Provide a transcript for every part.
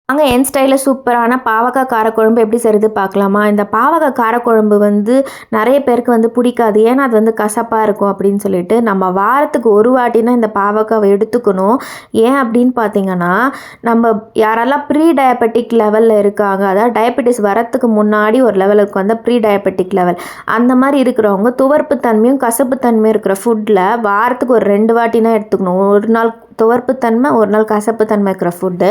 அங்கே என் ஸ்டைலில் சூப்பரான பாவக்காய் காரக்குழம்பு எப்படி செய்கிறது பார்க்கலாமா? இந்த பாவக்காய் காரக்குழம்பு நிறைய பேருக்கு பிடிக்காது. ஏன்னா அது கசப்பாக இருக்கும் அப்படின்னு சொல்லிட்டு நம்ம வாரத்துக்கு ஒரு வாட்டினா இந்த பாவக்காவை எடுத்துக்கணும். ஏன் அப்படின்னு பார்த்தீங்கன்னா, நம்ம யாரெல்லாம் ப்ரீ டயபெட்டிக் லெவலில் இருக்காங்க, அதாவது டயபெட்டிஸ் வரத்துக்கு முன்னாடி ஒரு லெவலுக்கு ப்ரீ டயபெட்டிக் லெவல் அந்த மாதிரி இருக்கிறவங்க துவர்ப்பு தன்மையும் கசப்பு தன்மையும் இருக்கிற ஃபுட்டில் வாரத்துக்கு ஒரு 2 வாட்டினா எடுத்துக்கணும். ஒரு நாள் துவர்ப்பு தன்மை, ஒரு நாள் கசப்பு தன்மை இருக்கிற ஃபுட்டு.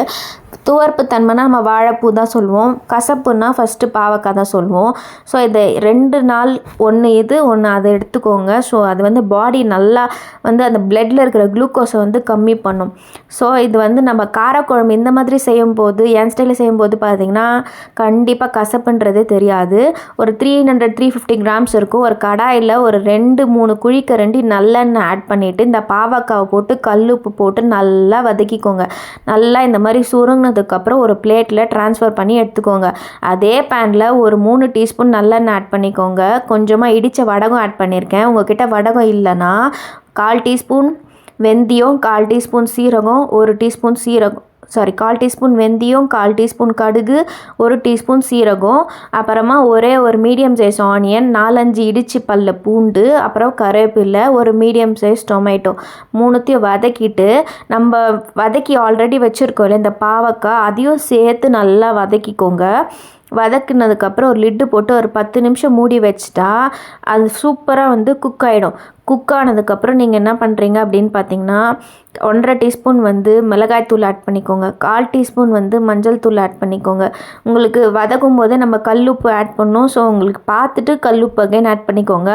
துவர்ப்பு தன்மைனா நம்ம வாழைப்பூ தான் சொல்லுவோம், கசப்புன்னா ஃபஸ்ட்டு பாவக்காய் தான் சொல்லுவோம். ஸோ இதை 2 நாள் ஒன்று இது ஒன்று அதை எடுத்துக்கோங்க. ஸோ அது பாடி நல்லா அந்த பிளட்டில் இருக்கிற குளுக்கோஸை கம்மி பண்ணும். ஸோ இது நம்ம காரக்குழம்பு இந்த மாதிரி செய்யும்போது, என் ஸ்டைலில் செய்யும்போது பார்த்திங்கன்னா கண்டிப்பாக கசப்புன்றதே தெரியாது. ஒரு 300-350 கிராம்ஸ் இருக்கும். ஒரு கடாயில் ஒரு 2-3 குழிக்கரண்டி நல்லெண்ணெய் ஆட் பண்ணிவிட்டு இந்த பாவக்காவை போட்டு கல்லுப்பு போட்டு நல்லா வதக்கிக்கோங்க. நல்லா இந்த மாதிரி சுருங்கினதுக்கப்புறம் ஒரு பிளேட்டில் ட்ரான்ஸ்ஃபர் பண்ணி எடுத்துக்கோங்க. அதே பேனில் ஒரு 3 டீஸ்பூன் நல்லெண்ணெய் ஆட் பண்ணிக்கோங்க. கொஞ்சமாக இடித்த வடகம் ஆட் பண்ணியிருக்கேன். உங்கள்கிட்ட வடகம் இல்லைன்னா 1/4 டீஸ்பூன் வெந்தயம், 1/4 டீஸ்பூன் சீரகம், 1 டீஸ்பூன் 1/4 டீஸ்பூன் வெந்தயம், 1/4 டீஸ்பூன் கடுகு, 1 டீஸ்பூன் சீரகம், அப்புறமா ஒரு மீடியம் சைஸ் ஆனியன், 4-5 இடிச்சு பல்ல பூண்டு, அப்புறம் கருவேப்பிலை, ஒரு மீடியம் சைஸ் டொமேட்டோ, 3த்தையும் வதக்கிட்டு நம்ம வதக்கி ஆல்ரெடி வச்சுருக்கோம்ல இந்த பாவக்காய், அதையும் சேர்த்து நல்லா வதக்கிக்கோங்க. வதக்குனதுக்கப்புறம் ஒரு லிட்டு போட்டு ஒரு 10 நிமிஷம் மூடி வச்சுட்டா அது சூப்பராக குக் ஆகிடும். குக் ஆனதுக்கப்புறம் நீங்கள் என்ன பண்ணுறீங்க அப்படின்னு பார்த்தீங்கன்னா, 1/2 டீஸ்பூன் மிளகாய் தூள் ஆட் பண்ணிக்கோங்க. 1/4 டீஸ்பூன் மஞ்சள் தூள் ஆட் பண்ணிக்கோங்க. உங்களுக்கு வதக்கும் போதே நம்ம கல்லுப்பு ஆட் பண்ணோம். ஸோ உங்களுக்கு பார்த்துட்டு கல்லுப்பு அகைன் ஆட் பண்ணிக்கோங்க.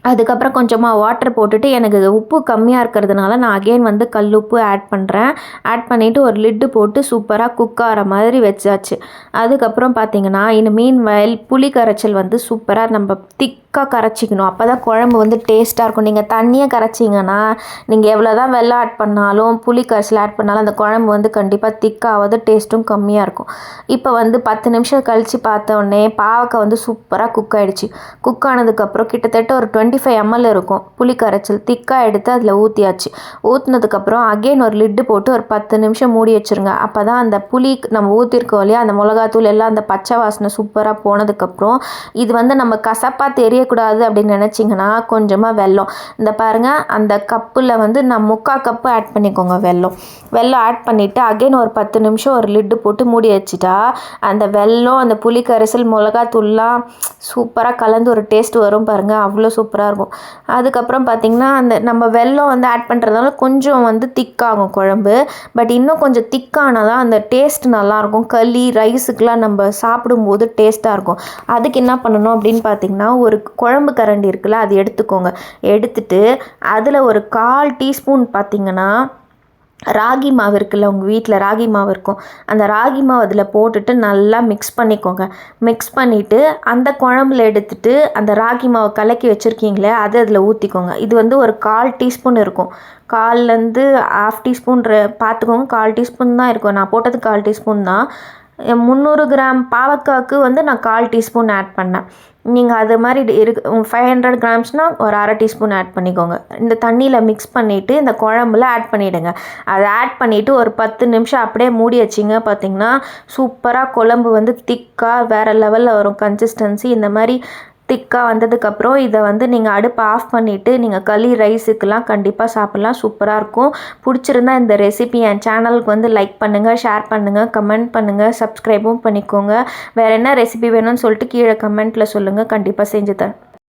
அதுக்கப்புறம் கொஞ்சமாக வாட்டர் போட்டுட்டு எனக்கு உப்பு கம்மியாக இருக்கிறதுனால நான் அகெயின் கல்லுப்பு ஆட் பண்ணுறேன். ஆட் பண்ணிவிட்டு ஒரு லிட்டு போட்டு சூப்பராக குக் ஆகிற மாதிரி வச்சாச்சு. அதுக்கப்புறம் பார்த்திங்கன்னா மீன் வயல் புளி கரைச்சல் சூப்பராக நம்ம திக்காக கரைச்சிக்கணும். அப்போ தான் குழம்பு டேஸ்ட்டாக இருக்கும். நீங்கள் தண்ணியை கரைச்சிங்கன்னா நீங்கள் எவ்வளோ தான் வெல்லம் ஆட் பண்ணாலும் புளி கரைச்சல் ஆட் பண்ணாலும் அந்த குழம்பு கண்டிப்பாக திக்காகாது, டேஸ்ட்டும் கம்மியாக இருக்கும். இப்போ 10 நிமிஷம் கழித்து பார்த்தோன்னே பாவக்காய் சூப்பராக குக் ஆகிடுச்சு. குக் ஆனதுக்கப்புறம் கிட்டத்தட்ட ஒரு 25 ml இருக்கும் புளி கரைச்சல் திக்காக எடுத்து அதில் ஊற்றியாச்சு. ஊற்றினதுக்கப்புறம் அகெயின் ஒரு லிட்டு போட்டு ஒரு 10 நிமிஷம் மூடி வச்சுருங்க. அப்போ தான் அந்த புளி நம்ம ஊற்றிருக்கோம் இல்லையா, அந்த மிளகாத்தூள் எல்லாம் அந்த பச்சை வாசனை சூப்பராக போனதுக்கப்புறம் இது நம்ம கசப்பாக தெரியக்கூடாது அப்படின்னு நினச்சிங்கன்னா கொஞ்சமாக வெல்லம், இந்த பாருங்கள் அந்த கப்பில் நான் 3/4 கப்பு ஆட் பண்ணிக்கோங்க. வெல்லம் ஆட் பண்ணிவிட்டு அகெயின் ஒரு 10 நிமிஷம் ஒரு லிட்டு போட்டு மூடி வச்சுட்டா அந்த வெல்லம் அந்த புளி கரைசல் மிளகாத்தூள்லாம் சூப்பராக கலந்து ஒரு டேஸ்ட் வரும் பாருங்கள், அவ்வளோ சூப்பராக இருக்கும். அதுக்கப்புறம் பார்த்திங்கன்னா அந்த நம்ம வெல்லம் ஆட் பண்ணுறதுனால கொஞ்சம் திக்காகும் குழம்பு. பட் இன்னும் கொஞ்சம் திக்கானதான் அந்த டேஸ்ட் நல்லாயிருக்கும். களி ரைஸுக்கெலாம் நம்ம சாப்பிடும்போது டேஸ்ட்டாக இருக்கும். அதுக்கு என்ன பண்ணணும் அப்படின்னு பார்த்திங்கன்னா, ஒரு குழம்பு கரண்டி இருக்குல்ல அது எடுத்துக்கோங்க. எடுத்துட்டு அதில் ஒரு 1/4 டீஸ்பூன் பார்த்திங்கன்னா ராகி மாவு இருக்குல்ல, உங்கள் வீட்டில் ராகி மாவு இருக்கும், அந்த ராகி மாவு அதில் போட்டுட்டு நல்லா மிக்ஸ் பண்ணிக்கோங்க. மிக்ஸ் பண்ணிவிட்டு அந்த குழம்புல எடுத்துகிட்டு அந்த ராகி மாவை கலக்கி வச்சுருக்கீங்களே அது அதில் ஊற்றிக்கோங்க. இது ஒரு 1/4 டீஸ்பூன் இருக்கும். 1/4 1/2 டீஸ்பூன் பார்த்துக்கோங்க. 1/4 டீஸ்பூன் தான் இருக்கும். நான் போட்டது 1/4 டீஸ்பூன் தான். 300 கிராம் பாவக்காய்க்கு நான் 1/4 டீஸ்பூன் ஆட் பண்ணேன். நீங்கள் அது மாதிரி 500 கிராம்ஸ்னால் ஒரு 1/2 டீஸ்பூன் ஆட் பண்ணிக்கோங்க. இந்த தண்ணியில் மிக்ஸ் பண்ணிவிட்டு இந்த குழம்புல ஆட் பண்ணிவிடுங்க. அதை ஆட் பண்ணிவிட்டு ஒரு 10 நிமிஷம் அப்படியே மூடி வச்சிங்க. பார்த்திங்கன்னா சூப்பராக குழம்பு திக்காக வேறு லெவலில் வரும் கன்சிஸ்டன்சி. இந்த மாதிரி திக்காக வந்ததுக்கப்புறம் இதை நீங்கள் அடுப்பை ஆஃப் பண்ணிவிட்டு நீங்கள் களி ரைஸுக்கெலாம் கண்டிப்பாக சாப்பிட்லாம். சூப்பராக இருக்கும். பிடிச்சிருந்தா இந்த ரெசிபி என் சேனலுக்கு லைக் பண்ணுங்கள், ஷேர் பண்ணுங்கள், கமெண்ட் பண்ணுங்கள், சப்ஸ்கிரைபும் பண்ணிக்கோங்க. வேறு என்ன ரெசிபி வேணும்னு சொல்லிட்டு கீழே கமெண்ட்டில் சொல்லுங்கள், கண்டிப்பாக செஞ்சு தரேன்.